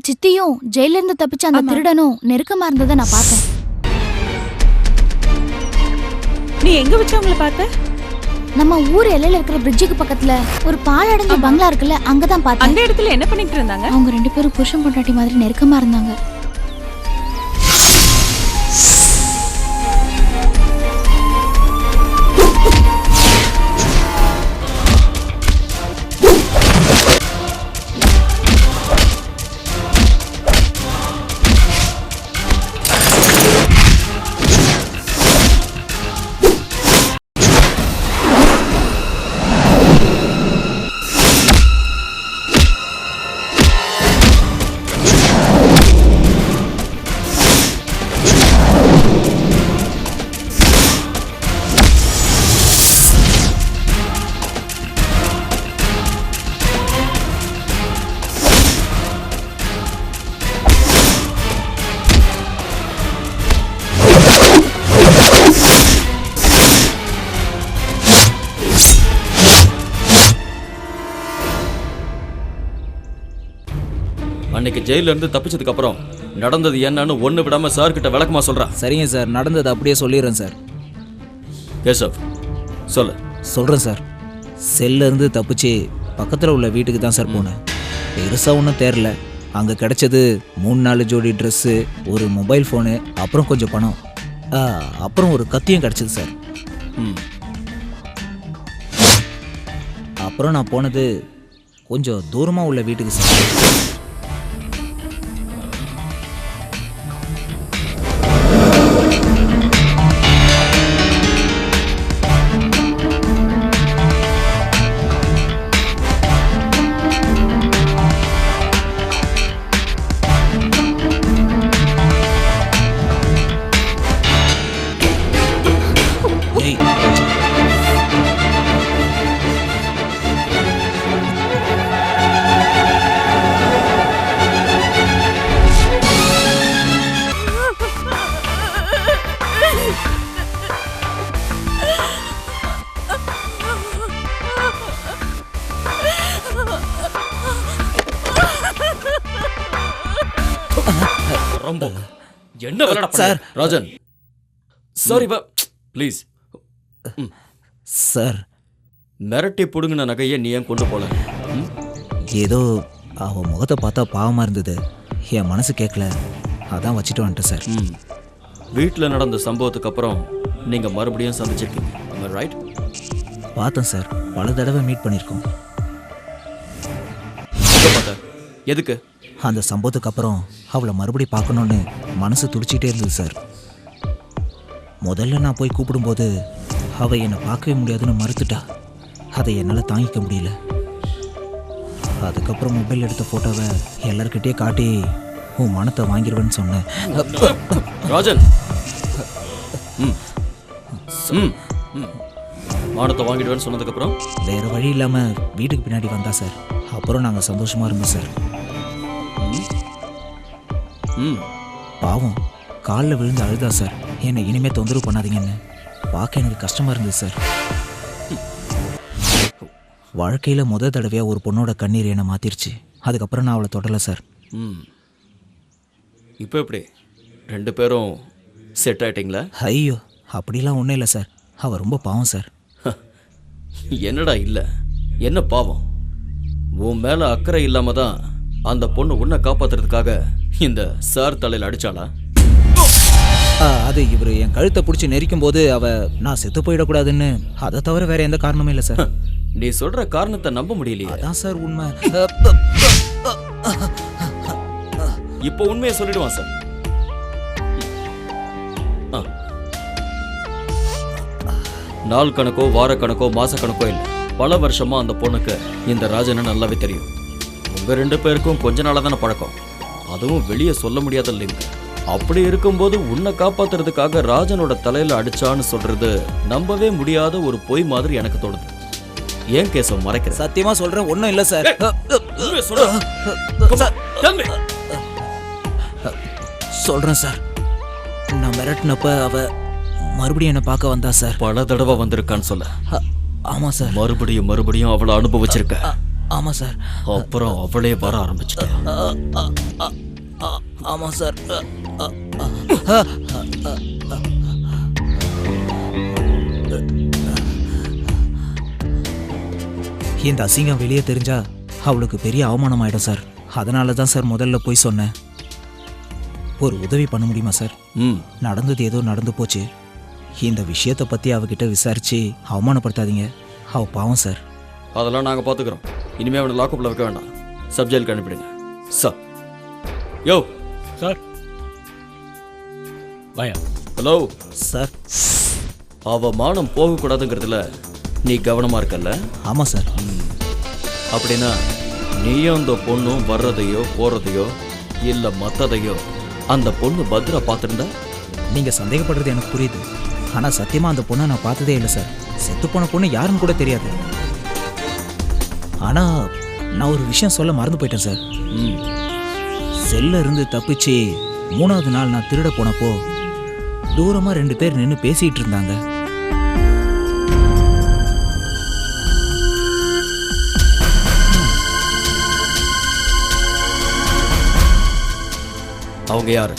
சித்தியும் ஜெயில இருந்து தப்பிச்ச அந்த திருடனும் நெருக்கமா இருந்ததை நான் பார்த்தேன். நீ எங்க வச்சு அவங்கள பார்த்த? நம்ம ஊர் எல்லையில இருக்கிற பிரிட்ஜுக்கு பக்கத்துல ஒரு பாலடைஞ்ச பங்களா இருக்குல்ல, அங்கதான் பார்த்தேன். அந்த இடத்துல என்ன பண்ணிட்டு இருந்தாங்க? அவங்க 2 பேரும் புருஷன் பொண்டாட்டி மாதிரி நெருக்கமா இருந்தாங்க. அன்னைக்கு ஜெயில இருந்து தப்பிச்சதுக்கு அப்புறம் நடந்தது என்னன்னு ஒண்ணு விடாம சார் கிட்ட விளக்கமா சொல்றேன். சரிங்க சார், நடந்தது அப்படியே சொல்லிடுறேன் சார். கேசவ் சொல்லு. சொல்கிறேன் சார். செல்ல இருந்து தப்பிச்சு பக்கத்தில் உள்ள வீட்டுக்கு தான் சார் போனேன். பெருசாக ஒன்றும் தேரல. அங்கே கிடைச்சது 3-4 ஜோடி ட்ரெஸ்ஸு, ஒரு மொபைல் ஃபோனு, அப்புறம் கொஞ்சம் பணம், அப்புறம் ஒரு கத்தியும் கிடச்சிது சார். அப்புறம் நான் போனது கொஞ்சம் தூரமாக உள்ள வீட்டுக்கு சார். என்ன விளையாட sir? Rajan sorry please sir. மிரட்டி புடுங்கின நகையை நீ ஏன் கொண்டு போல? ஏதோ அவன் முகத்தை பார்த்தா பாவமாக இருந்தது, என் மனசு கேட்கல, அதான் வச்சுட்டு வந்துட்டேன் சார். வீட்டில் நடந்த சம்பவத்துக்கு அப்புறம் நீங்கள் மறுபடியும் சந்திச்சிருக்கீங்க, ரைட்? பார்த்தேன் சார், பல தடவை மீட் பண்ணியிருக்கோம். எதுக்கு? அந்த சம்பவத்துக்கு அப்புறம் அவளை மறுபடியும் பார்க்கணுன்னு மனசு துடிச்சிட்டே இருந்தது சார். முதல்ல நான் போய் கூப்பிடும்போது அவள் என்னை பார்க்கவே முடியாதுன்னு மறுத்துட்டா. அதை என்னால் தாங்கிக்க முடியல. அதுக்கப்புறம் மொபைல் எடுத்த ஃபோட்டோவை எல்லார்கிட்டயே காட்டி உன் மனத்தை வாங்கிடுவேன்னு சொன்னேன். ராஜன் மானத்தை வாங்கிடுவேன்னு சொன்னதுக்கப்புறம் வேறு வழி இல்லாமல் வீட்டுக்கு பின்னாடி வந்தா சார். அப்புறம் நாங்கள் சந்தோஷமாக இருந்தோம் சார். பாவம் காலில் விழுந்து அழுதா சார், என்னை இனிமேல் தொந்தரவு பண்ணாதீங்கன்னு. பார்க்க எனக்கு கஷ்டமாக இருந்தது சார். வாழ்க்கையில் முதல் தடவையாக ஒரு பொண்ணோட கண்ணீர் என்னை மாற்றிருச்சு. அதுக்கப்புறம் நான் அவளை தொடலை சார். இப்போ எப்படி 2 பேரும் செட் ஆயிட்டீங்களா? ஐயோ அப்படிலாம் ஒன்றும் இல்லை சார். அவள் ரொம்ப பாவம் சார். என்னடா இல்லை, என்ன பாவம்? உன் மேலே அக்கறை இல்லாம தான் அந்த பொண்ணு உன்னை காப்பாத்துறதுக்காக இந்த சார் தலையில் அடிச்சாளா? அது இவர் என் கழுத்தை பிடிச்சி நெரிக்கும் போது நான் செத்து போயிடக்கூடாதுன்னு, அதை தவிர வேற எந்த காரணமும் இல்லை சார். நீ சொல்ற காரணத்தை நம்ப முடியலையே. அதான் சார் உண்மை. இப்போ உண்மையை சொல்லிடுவான் சார். நாள் கணக்கோ வார கணக்கோ மாச கணக்கோ இல்லை, பல வருஷமா அந்த பொண்ணுக்கு இந்த ராஜனை நல்லாவே தெரியும். உங்க 2 பேருக்கும் கொஞ்ச நாளா தானே பழக்கம், அதுவும் வெளியே சொல்ல முடியாத லிங்க். அப்படி இருக்கும்போது உன்னை காப்பாத்துறதுக்காக ராஜனோட தலையில அடிச்சான்னு சொல்றது நம்பவே முடியாத ஒரு பொய் மாதிரி எனக்கு தோணுது. ஏன் கேசவ் மறைக்கிற? சத்தியமா சொல்றேன், ஒன்றும் இல்லை சார். சொல்றேன் சார். நான் மிரட்டினப்ப அவ மறுபடியும் என்னை பார்க்க வந்தா சார். பல தடவை வந்திருக்கான்னு சொல்ல. ஆமா சார். மறுபடியும் அவளை அனுபவிச்சிருக்க. ஆமாம் சார். அப்புறம் அவளே வர ஆரம்பிச்சிட்டா. ஆமாம் சார். இந்த அசிங்கம் வெளியே தெரிஞ்சா அவளுக்கு பெரிய அவமானம் ஆயிடும் சார். அதனால தான் சார் முதல்ல போய் சொன்னேன். ஒரு உதவி பண்ண முடியுமா சார்? நடந்தது ஏதோ நடந்து போச்சு. இந்த விஷயத்தை பற்றி அவகிட்ட விசாரிச்சு அவமானப்படுத்தாதீங்க. அவ பாவம் சார். அதெல்லாம் நாங்கள் பார்த்துக்குறோம். இனிமேல் அவனை லாக்கப்பில் வைக்க வேண்டாம். சப்ஜெக்டுக்கு அனுப்பிடுங்க சார். யோ சார் வாயா. Hello sir. அவ மானம் போகக்கூடாதுங்கிறதுல நீ கவனமாக இருக்கல்ல? ஆமாம் சார். அப்படின்னா நீயும் அந்த பொண்ணும் வர்றதையோ போகிறதையோ இல்லை மற்றதையோ அந்த பொண்ணு பத்ரா பார்த்துருந்தா? நீங்கள் சந்தேகப்படுறது எனக்கு புரியுது. ஆனால் சத்தியமாக அந்த பொண்ணை நான் பார்த்ததே இல்லை சார். செத்து போன பொண்ணு யாருன்னு கூட தெரியாது. ஆனால் நான் ஒரு விஷயம் சொல்ல மறந்து போயிட்டேன் சார். செல்ல இருந்து தப்பிச்சு 3வது நாள் நான் திருட போனப்போ தூரமாக 2 பேர் நின்று பேசிகிட்டு இருந்தாங்க. அவங்க யாரு?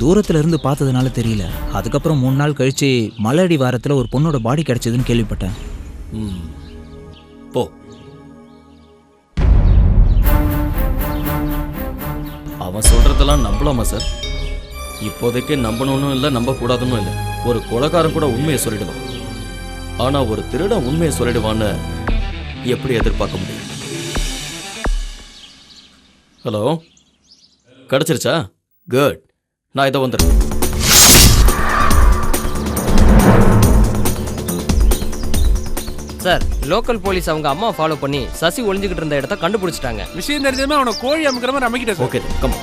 தூரத்துல இருந்து பார்த்ததுனால தெரியல. அதுக்கப்புறம் 3 நாள் கழிச்சு மலையடி வாரத்தில் ஒரு பொண்ணோட பாடி கிடைச்சதுன்னு கேள்விப்பட்டேன். போ. அவன் சொல்றதெல்லாம் நம்பலாமா சார்? இப்போதைக்கு நம்பணும்னு இல்லை, நம்பக்கூடாதுன்னு இல்லை. ஒரு கொலைகாரன் கூட உண்மையை சொல்லிடுவான். ஆனால் ஒரு திருடன் உண்மையை சொல்லிடுவான்னு எப்படி எதிர்பார்க்க முடியும்? ஹலோ, கிடச்சிருச்சா? குட். நான் இதை வந்துடுறேன். சார், லோக்கல் போலீஸ் அவங்க அம்மா ஃபாலோ பண்ணி சசி ஒளிஞ்சுக்கிட்டு இருந்த இடத்த கண்டுபிடிச்சிட்டாங்க. விஷயம் தெரிஞ்சதுமே அவனை கோழி அமுக்கிற மாதிரி அமைக்கிட்டேன். Okay, come.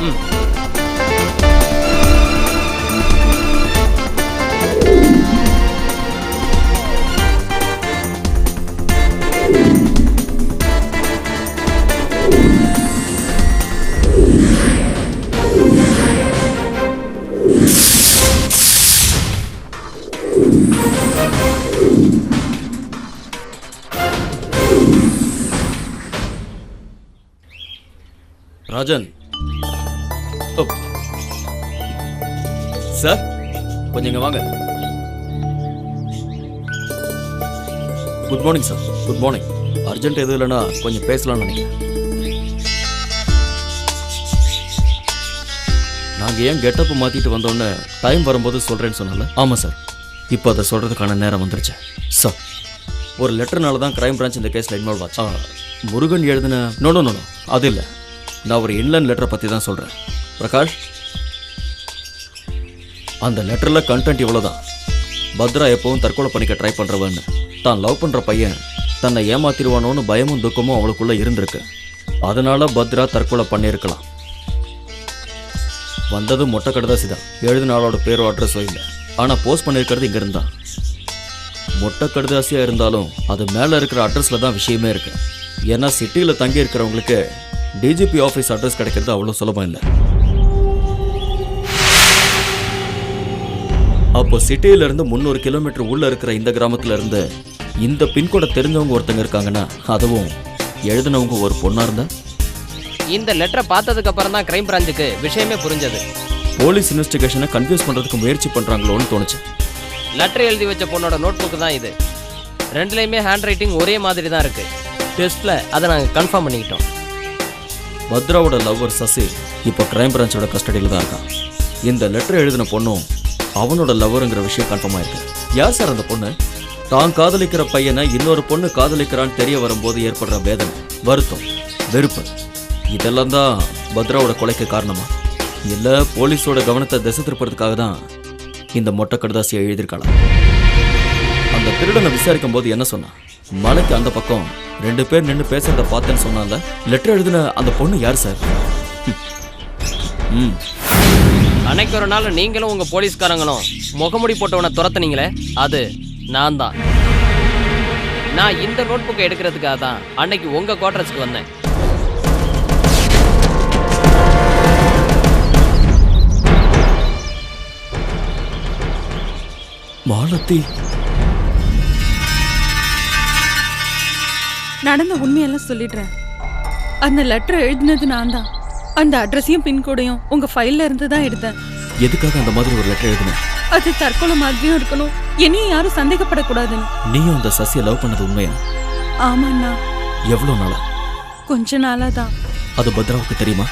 ராஜன் சார், கொஞ்சம் இங்க வாங்க. Good morning sir. Good morning. Urgent எதுவும் இல்லைன்னா கொஞ்சம் பேசலாம்னு நினைக்கிறேன். நாங்கள் ஏன் கெட்டப்பு மாற்றிட்டு வந்தோன்னு டைம் வரும்போது சொல்கிறேன்னு சொன்னால? ஆமாம் சார், இப்போ அதை சொல்கிறதுக்கான நேரம் வந்துருச்சு சார். ஒரு லெட்டர்னால தான் கிரைம் பிரான்ச் இந்த கேஸில் இன்வால்வ் ஆச்சு. முருகன் எழுதின நோ அது இல்லை. நான் ஒரு இன்லைன் லெட்டரை பற்றி தான் சொல்கிறேன். பிரகாஷ், அந்த லெட்டரில் கண்டென்ட் இவ்வளோதான். பத்ரா எப்பவும் தற்கொலை பண்ணிக்க ட்ரை பண்ணுறவன்னு, தான் லவ் பண்ணுற பையன் தன்னை ஏமாத்திடுவானோன்னு பயமும் துக்கமும் அவளுக்குள்ளே இருந்திருக்கு. அதனால பத்ரா தற்கொலை பண்ணியிருக்கலாம். வந்தது மொட்டை கடுதாசி தான். எழுதின ஆளோட பேரோ அட்ரஸோ இல்லை. ஆனால் போஸ்ட் பண்ணியிருக்கிறது இங்கே இருந்தான். மொட்டை கடுதாசியாக இருந்தாலும் அது மேலே இருக்கிற அட்ரஸில் தான் விஷயமே இருக்கு. ஏன்னா சிட்டியில் தங்கி இருக்கிறவங்களுக்கு டிஜிபி ஆஃபீஸ் அட்ரஸ் கிடைக்கிறது அவ்வளோ சுலபம் இல்லை. அப்போ சிட்டியிலேருந்து 300 கிலோமீட்டர் உள்ளே இருக்கிற இந்த கிராமத்தில் இருந்து இந்த பின்கோடை தெரிஞ்சவங்க ஒருத்தங்க இருக்காங்கன்னா, அதுவும் எழுதினவங்க ஒரு பொண்ணாக இருந்தா? இந்த லெட்டரை பார்த்ததுக்கு அப்புறம் தான் கிரைம் பிரான்ச்சுக்கு விஷயமே புரிஞ்சது. போலீஸ் இன்வெஸ்டிகேஷனை கன்ஃபியூஸ் பண்ணுறதுக்கு முயற்சி பண்ணுறாங்களோன்னு தோணுச்சு. லெட்டர் எழுதி வச்ச பொண்ணோட நோட் புக்கு தான் இது. 2லையுமே ஹேண்ட் ரைட்டிங் ஒரே மாதிரி தான் இருக்கு. டெஸ்ட்டில் அதை நாங்கள் கன்ஃபார்ம் பண்ணிக்கிட்டோம். பத்ராவோட லவ்வர் சசி இப்போ கிரைம் பிரான்ச்சோட கஸ்டடியில் தான் இருக்கான். இந்த லெட்டர் எழுதின பொண்ணும் அவனோட லவ்வருங்கிற விஷயம் கன்ஃபார்ம் ஆயிருக்கு. யார் சார் அந்த பொண்ணு? தான் காதலிக்கிற பையனை இன்னொரு பொண்ணு காதலிக்கிறான்னு தெரிய வரும்போது ஏற்படுற வேதனை, வருத்தம், வெறுப்பு, இதெல்லாம் தான் பத்ராவோட கொலைக்கு காரணமா? இல்லை போலீஸோட கவனத்தை திசை திருப்பறதுக்காக தான் இந்த மொட்டை கடுதாசியை எழுதியிருக்கலாம்? அந்த திருடனை விசாரிக்கும் போது என்ன சொன்னான்? மலைக்கு அந்த பக்கம் 2 பேர் நின்று பேசுறத பார்த்தேன்னு சொன்னால. லெட்டர் எழுதின அந்த பொண்ணு யார் சார்? அன்னைக்கு ஒரு நாள் நீங்களும் உங்க போலீஸ்காரங்களும் முகமுடி போட்டவனை துரத்துனீங்களே, அது நான் தான். நான் இந்த நோட் புக்கை எடுக்கிறதுக்காக தான் அன்னைக்கு உங்க குவார்டர்ஸ்க்கு வந்தேன். மாலதி, நடந்த உண்மையெல்லாம் சொல்லிடுறேன். அந்த லெட்டர் எழுதினது நான் தான். அந்த அட்ரஸையும் பின்கோடையும் உங்க ஃபைல்ல இருந்து தான் எடுத்தேன். எதுக்காக அந்த மாதிரி ஒரு லெட்டர் எழுதுன? அது தற்கொலை மாதிரியும் இருக்கணும், என்னையும் யாரும் சந்தேகப்படக்கூடாதுன்னு. நீயும் அந்த சசியை லவ் பண்ணது உண்மையா? ஆமாண்ணா, எவ்வளோ நாளா? கொஞ்ச நாளா தான். அது பத்ராவுக்கு தெரியுமா?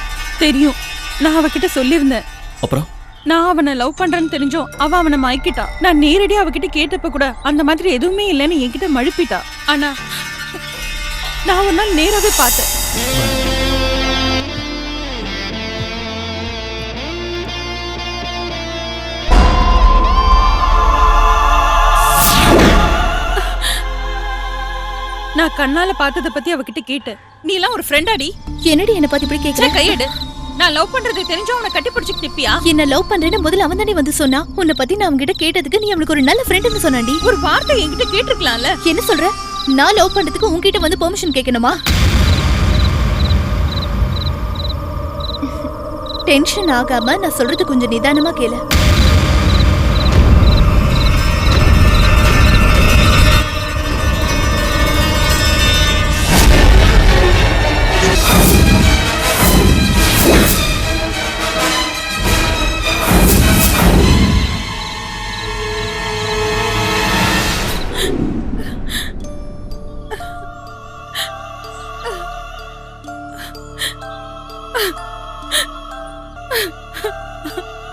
தெரியும், நான் அவகிட்ட சொல்லியிருந்தேன். அப்புறம் நான் அவனை லவ் பண்றேன்னு தெரிஞ்சோம் அவ அவனை மயக்கிட்டா. நான் நேரடியா அவகிட்ட கேட்டப்ப கூட அந்த மாதிரி எதுவுமே இல்லைன்னு என்கிட்ட மழுப்பிட்டா. ஆனா நான் ஒரு நாள் நேராவே பார்த்தேன். நான் கண்ணால பார்த்தத பத்தி அவகிட்ட கேட்டேன். நீ எல்லாம் ஒரு ஃப்ரெண்டாடி? என்னடி என்ன பார்த்து இப்படி கேக்குற? கையெடு. நான் லவ் பண்றது தெரிஞ்சோ அவனை கட்டி பிடிச்சிட்டு நிப்பியா? என்ன லவ் பண்றேன்னு முதல்ல அவன் தானே வந்து சொன்னா. உன்னை பத்தி நான் அவன்கிட்ட கேட்டதுக்கு நீ அவனுக்கு ஒரு நல்ல ஃப்ரெண்ட்னு சொன்னாண்டி. ஒரு வார்த்தை என்கிட்ட கேட்டிருக்கலாம்ல. என்ன சொல்ற? நான் லவ் பண்றதுக்கு உன்கிட்ட வந்து பெர்மிஷன் கேட்கணுமா? டென்ஷன் ஆகாம நான் சொல்றது கொஞ்சம் நிதானமா கேளு.